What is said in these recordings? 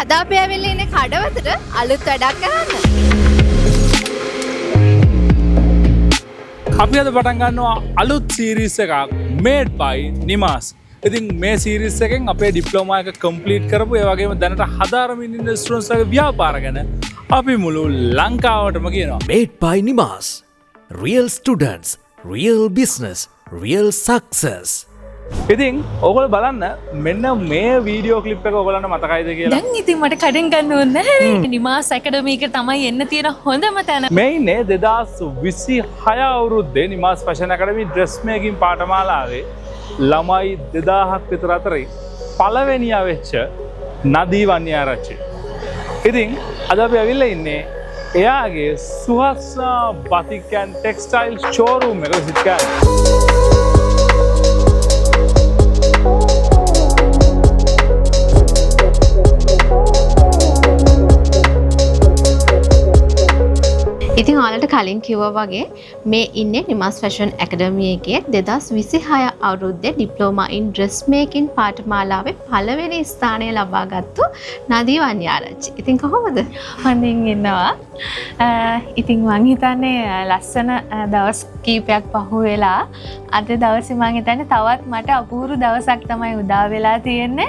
අද අපි ඇවිල්ලා ඉන්නේ කඩවතට අලුත් වැඩක් කරන්න. අපි අද පටන් ගන්නවා අලුත් සීරීස් එකක් made by නිමාස්. ඉතින් මේ සීරීස් එකෙන් අපේ ඩිප්ලෝමා එක කම්ප්ලීට් කරපු ඒ වගේම දැනට හදාරමින් ඉන්න ස්ටුඩන්ට්ස් ලගේ ව්‍යාපාර ගැන අපි මුළු ලංකාවටම කියනවා. Made by නිමාස්. Real students, real business, real success. ඉතින් ඔයගොල්ලෝ බලන්න මෙන්න මේ වීඩියෝ ක්ලිප් එක ඔයගොල්ලන්ට මතකයිද කියලා. දැන් ඉතින් මට කඩෙන් ගන්න ඕනේ නැහැ. නිමාස් ඇකඩමි එක තමයි එන්න තියෙන හොඳම තැන. මේ ඉන්නේ 2026 අවුරුද්දේ නිමාස් ෆැෂන් ඇකඩමි ඩ්‍රෙස් මේකින් පාඨමාලාවේ ළමයි 2000ක් විතර අතරේ පළවෙනියා වෙච්ච නදී වන්‍යාරච්චි. ඉතින් අද අපි ඇවිල්ලා ඉන්නේ එයාගේ සුහස්නා බතික් ඇන්ඩ් ටෙක්ස්ටයිල් ෂෝරූම් එක විසිට් කරන්න. ඉතින් ඔයාලට කලින් කිව්වා වගේ මේ ඉන්නේ නිමාස් ෆැෂන් ඇකඩමි එකේ 2026 අවුරුද්දේ ඩිප්ලෝමා ඉන් ඩ්‍රෙස් මේකින් පාඨමාලාවේ පළවෙනි ස්ථානය ලබාගත්තු නදී වන්‍යාරච්චි. ඉතින් කොහොමද? හොඳින් ඉන්නවා. ඉතින් මං හිතන්නේ ලස්සන දවස් කීපයක් පහු වෙලා අද දවසේ මං හිතන්නේ තවත් මට අපූර්ව දවසක් තමයි උදා වෙලා තියෙන්නේ.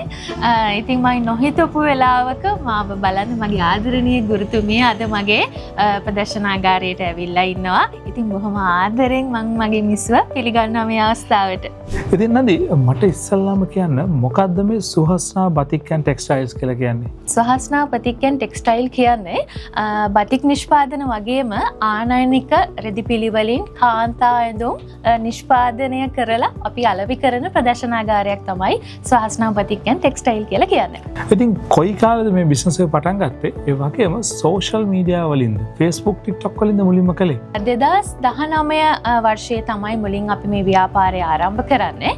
ඉතින් මම නොහිතපු වෙලාවක මාව බලන්න මගේ ආදරණීය ගුරුතුමිය අද මගේ ප්‍රදර්ශනාගාරයට ඇවිල්ලා ඉන්නවා. ඉතින් බොහොම ආදරෙන් මම මගේ මිස්ව පිළිගන්නවා මේ අවස්ථාවට. ඉතින් නදී මට ඉස්සල්ලාම කියන්න මොකද්ද මේ සුහස්නා බතික් ඇන්ඩ් ටෙක්ස්ටයිල්ස් කියලා කියන්නේ? සුහස්නා බතික් ඇන්ඩ් ටෙක්ස්ටයිල් කියන්නේ බතික් නිෂ්පාදන වගේම ආනයනික රෙදි පිළිවෙලින් කාන්තා ඇඳුම් නිෂ්පාදනය කරලා අපි අලෙවි කරන ප්‍රදර්ශනාගාරයක් තමයි සුහස්නා බතික් ඇන්ඩ් ටෙක්ස්ටයිල් කියලා කියන්නේ. ඉතින් කොයි කාලෙද මේ බිස්නස් එක පටන් ගත්තේ? ඒ වගේම සෝෂල් මීඩියා වලින්ද Facebook TikTok වලින්ද මුලින්ම කළේ? 2019 වර්ෂයේ තමයි මුලින් අපි මේ ව්‍යාපාරය ආරම්භ කරන්නේ.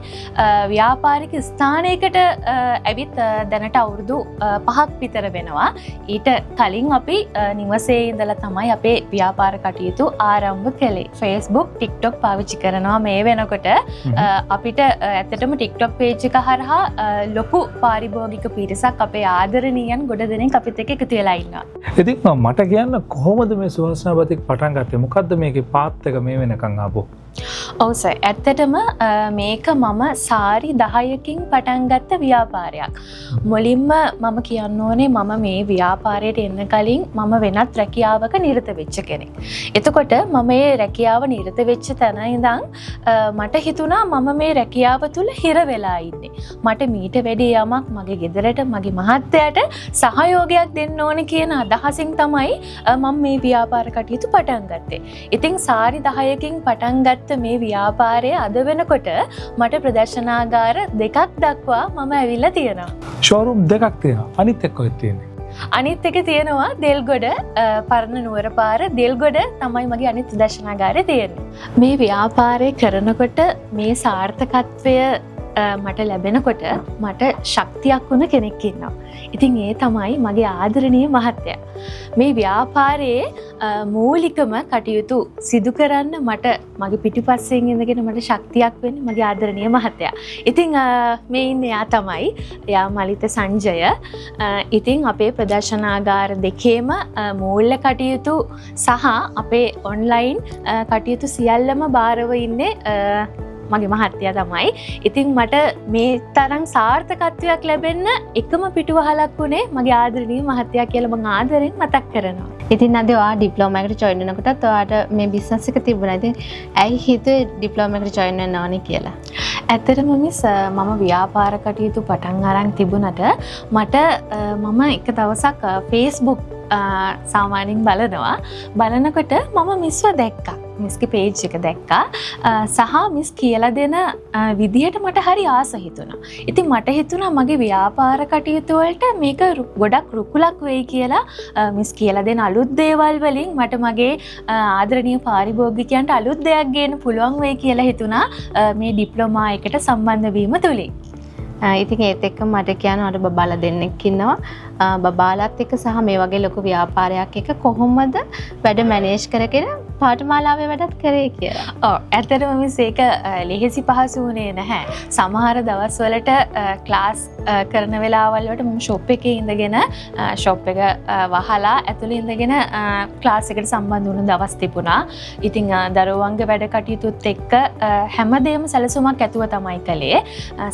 ව්‍යාපාරික ස්ථානයකට ඇවිත් දැනට අවුරුදු 5ක් විතර වෙනවා. ඊට කලින් අපි නිවසේ ඉඳලා තමයි අපේ ව්‍යාපාර කටයුතු ආරම්භ කළේ. Facebook TikTok පාවිච්චි කරනවා මේ වෙනකොට. අපිට ඇත්තටම TikTok page එක හරහා ලොකු පාරිභෝගික පිරිසක් අපේ ආදරණීයන් ගොඩ දෙනෙක් අපිත් එක්ක එකතු වෙලා ඉන්නවා. ඉතින් මට කියන්න කොහොමද මේ සුහස්නා බතික් පටන් ගත්තේ? මොකද්ද මේකේ පාත් එක මේ වෙනකන් ආපු? ඔව් සර්, ඇත්තටම මේක මම සාරි 10කින් පටන් ගත්ත ව්‍යාපාරයක්. මුලින්ම මම කියන්න ඕනේ මම මේ ව්‍යාපාරයට එන්න කලින් මම වෙනත් රැකියාවක නිරත වෙච්ච කෙනෙක්. එතකොට මම මේ රැකියාව නිරත වෙච්ච තැන ඉඳන් මට හිතුණා මම මේ රැකියාව තුල හිර වෙලා ඉන්නේ. මට මීට වැඩි යමක් මගේ ගෙදරට මගේ මහත්තයාට සහයෝගයක් දෙන්න ඕනේ කියන අදහසින් තමයි මම මේ ව්‍යාපාර කටයුතු පටන් ගත්තේ. ඉතින් සාරි 10කින් පටන් ගත්ත මේ ව්‍යාපාරය අද වෙනකොට මට ප්‍රදර්ශනාගාර 2ක් දක්වා මම ඇවිල්ලා තියෙනවා. ෂෝරූම් 2ක් තියෙනවා. අනිත් එක කොහෙද තියෙන්නේ? අනිත් එක තියෙනවා දෙල්ගොඩ පරණ නුවර පාර දෙල්ගොඩ තමයි මගේ අනිත් ප්‍රදර්ශනාගාරය තියෙන්නේ. මේ ව්‍යාපාරය කරනකොට මේ සාර්ථකත්වය මට ලැබෙනකොට මට ශක්තියක් වුණ කෙනෙක් ඉන්නවා. ඉතින් ඒ තමයි මගේ ආදරණීය මහත්තයා. මේ ව්‍යාපාරයේ මූලිකම කටයුතු සිදු කරන්න මට මගේ පිටිපස්සෙන් ඉඳගෙන මට ශක්තියක් වෙන්නේ මගේ ආදරණීය මහත්තයා. ඉතින් මේ ඉන්නේ එයා තමයි. එයා මලිත සංජය. ඉතින් අපේ ප්‍රදර්ශනාගාර දෙකේම මූල්‍ය කටයුතු සහ අපේ ඔන්ලයින් කටයුතු සියල්ලම බාරව ඉන්නේ මගේ මහත්තයා තමයි. ඉතින් මට මේ තරම් සාර්ථකත්වයක් ලැබෙන්න එකම පිටුවහලක් වුණේ මගේ ආදරණීය මහත්තයා කියලා මම ආදරෙන් මතක් කරනවා. ඉතින් අද ඔයා ඩිප්ලෝමා එකට ජොයින් වෙනකොටත් ඔයාට මේ බිස්නස් එක තිබුණා. ඉතින් ඇයි හිතුවේ ඩිප්ලෝමා එකට ජොයින් වෙන්න ඕනේ කියලා? ඇත්තටම මිස් මම ව්‍යාපාර කටයුතු පටන් අරන් තිබුණට මට මම එක දවසක් Facebook සාමාන්‍යයෙන් බලනකොට මම මිස්ව දැක්කා. මිස්ගේ පේජ් එක දැක්කා. සහ මිස් කියලා දෙන විදියට මට හරි ආස හිතුණා. ඉතින් මට හිතුණා මගේ ව්‍යාපාර කටයුතු වලට මේක ගොඩක් රුකුලක් වෙයි කියලා. මිස් කියලා දෙන අලුත් දේවල් වලින් මට මගේ ආදරණීය පාරිභෝගිකයන්ට අලුත් දෙයක් ගේන්න පුළුවන් වෙයි කියලා හිතුණා මේ ඩිප්ලෝමා එකට සම්බන්ධ වීම තුලින්. ඉතින් ඒත් එක්ක මට කියන්න අර බබාලා දෙන්නෙක් ඉන්නවා. බබාලාත් එක්ක සහ මේ වගේ ලොකු ව්‍යාපාරයක් එක කොහොමද වැඩ මැනේජ් කරගෙන පාඨමාලාවේ වැඩත් කරේ කියලා. ඇත්තටම මිස් ඒක ලෙහෙසි පහසු වුණේ නැහැ. සමහර දවස්වලට ක්ලාස් කරන වෙලාවල් වලට මම ෂොප් එකේ ඉඳගෙන ෂොප් එක වහලා ඇතුළේ ඉඳගෙන ක්ලාස් එකට සම්බන්ධ වුණ දවස් තිබුණා. ඉතින් දරුවන්ගේ වැඩ කටයුතුත් එක්ක හැමදේම සැලසුමක් ඇතුව තමයි කළේ.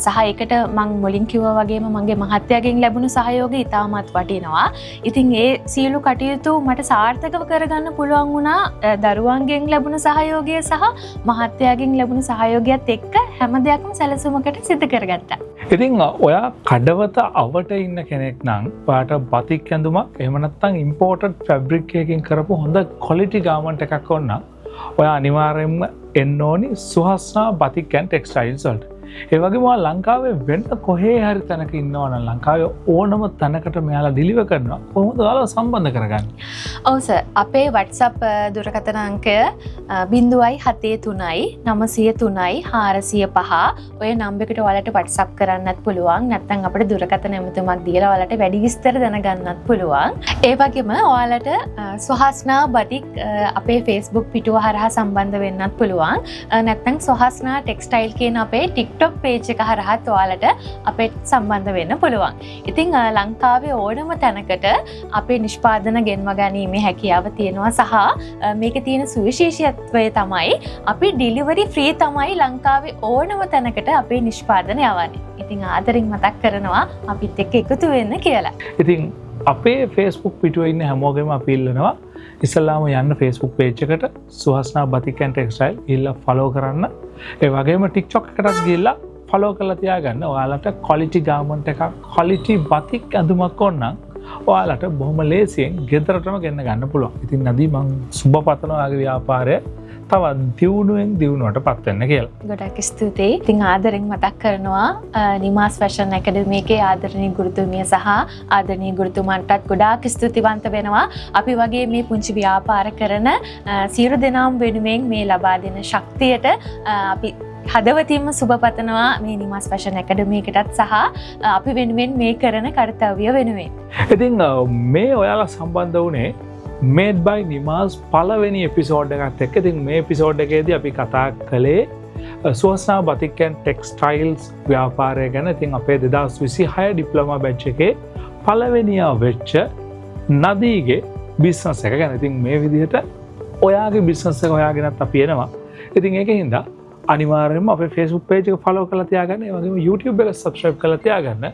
සහ ඒකට මම මුලින් කිව්වා වගේම මගේ මහත්තයාගෙන් ලැබුණු සහයෝගය ඉතාමත් වටිනවා. ඉතින් ඒ සියලු කටයුතු මට සාර්ථකව කරගන්න පුළුවන් වුණා දරුවන්ගෙන් ලැබුණු සහයෝගය සහ මහත්තයාගෙන් ලැබුණු සහයෝගයත් එක්ක හැම දෙයක්ම සැලසුමකට සිදු කරගත්තා. ඉතින් ඔයා කඩවත අවට ඉන්න කෙනෙක් නම් ඔයාට බතික් ඇඳුමක් එහෙම නැත්නම් ඉම්පෝර්ටඩ් ෆැබ්‍රික් එකකින් කරපු හොඳ ක්වොලිටි ගාමන්ට් එකක් ඕන නම් ඔයා අනිවාර්යයෙන්ම එන්න ඕනි සුහස්නා බතික් ඇන්ඩ් ටෙක්ස්ටයිල්ස් වලට. ඒ වගේම ලංකාවේ වෙන කොහේ හරි තැනක ඉන්නවා නම් ලංකාවේ ඕනම තැනකට මෙයාලා ඩිලිවර් කරනවා. කොහොමද ඔයාලා සම්බන්ධ කරගන්නේ? ඔව් සර්, අපේ WhatsApp දුරකථන අංකය 073 903 405. ඔය නම්බරයකට ඔයාලට WhatsApp කරන්නත් පුළුවන්. නැත්නම් අපිට දුරකථන ඇමතුමක් දීලා ඔයාලට වැඩි විස්තර දැනගන්නත් පුළුවන්. ඒ වගේම ඔයාලට සුහස්නා බතික් අපේ Facebook පිටුව හරහා සම්බන්ධ වෙන්නත් පුළුවන්. නැත්නම් සුහස්නා ටෙක්ස්ටයිල් කියන අපේ TikTok page එක හරහාත් ඔයාලට අපිට සම්බන්ධ වෙන්න පුළුවන්. ඉතින් ලංකාවේ ඕනම තැනකට අපේ නිෂ්පාදන ගෙන්ව ගැනීමේ හැකියාව තියෙනවා සහ මේකේ තියෙන සුවිශේෂීත්වය තමයි අපි ඩිලිවරි ෆ්‍රී තමයි ලංකාවේ ඕනම තැනකට අපේ නිෂ්පාදන යවන්නේ. ඉතින් ආදරෙන් මතක් කරනවා අපිත් එක්ක එකතු වෙන්න කියලා. ඉතින් අපේ Facebook පිටුවේ ඉන්න හැමෝගෙම අපි ඉල්ලනවා ඉස්සල්ලාම යන්න Facebook page එකට සුහස්නා බතික් ඇන්ඩ් ටෙක්ස්ටයිල් ගිහිල්ලා follow කරන්න. ඒ වගේම TikTok එකටත් ගිහිල්ලා follow කරලා තියාගන්න. ඔයාලට quality garment එකක් quality බතික් ඇඳුමක් ඕන නම් ඔයාලට බොහොම ලේසියෙන් ගෙදරටම ගෙන්න ගන්න පුළුවන්. ඉතින් නදී මම සුබ පතනවා ඔයාගේ ව්‍යාපාරය තවත් දියුණුවෙන් දියුණුවට පත් වෙන්න කියලා. ගොඩක් ස්තුතියි. ඉතින් ආදරෙන් මතක් කරනවා නිමාස් ෆැෂන් ඇකඩමි එකේ ආදරණීය ගුරුතුමිය සහ ආදරණීය ගුරුතුමන්ටත් ගොඩාක් ස්තුතිවන්ත වෙනවා. අපි වගේ මේ පුංචි ව්‍යාපාර කරන සියලු දෙනාම වෙනුවෙන් මේ ලබා දෙන ශක්තියට අපි හදවතින්ම සුබ පතනවා මේ නිමාස් ෆැෂන් ඇකඩමි එකටත් සහ අපි වෙනුවෙන් මේ කරන කාර්යය වෙනුවෙන්. ඉතින් මේ ඔයාලා සම්බන්ධ වුණේ Made by නිමාස් පළවෙනි එපිසෝඩ් එකත් එක්ක. ඉතින් මේ එපිසෝඩ් එකේදී අපි කතා කළේ සුහස්නා බතික් ඇන්ඩ් ටෙක්ස්ටයිල්ස් ව්‍යාපාරය ගැන. ඉතින් අපේ 2026 ඩිප්ලෝමා බැච් එකේ පළවෙනියා වෙච්ච නදීගේ බිස්නස් එක ගැන. ඉතින් මේ විදිහට ඔයාගේ බිස්නස් එක හොයාගෙනත් අපි එනවා. ඉතින් ඒකින්ද අනිවාර්යයෙන්ම අපේ Facebook page එක follow කරලා තියාගන්න. ඒ වගේම YouTube එක subscribe කරලා තියාගන්න.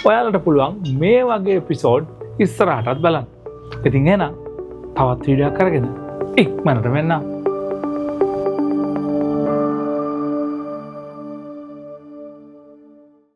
ඔයාලට පුළුවන් මේ වගේ එපිසෝඩ් ඉස්සරහටත් බලන්න. ඉතින් එහෙනම් තවත් වීඩියෝයක් කරගෙන ඉක්මනට මෙන්න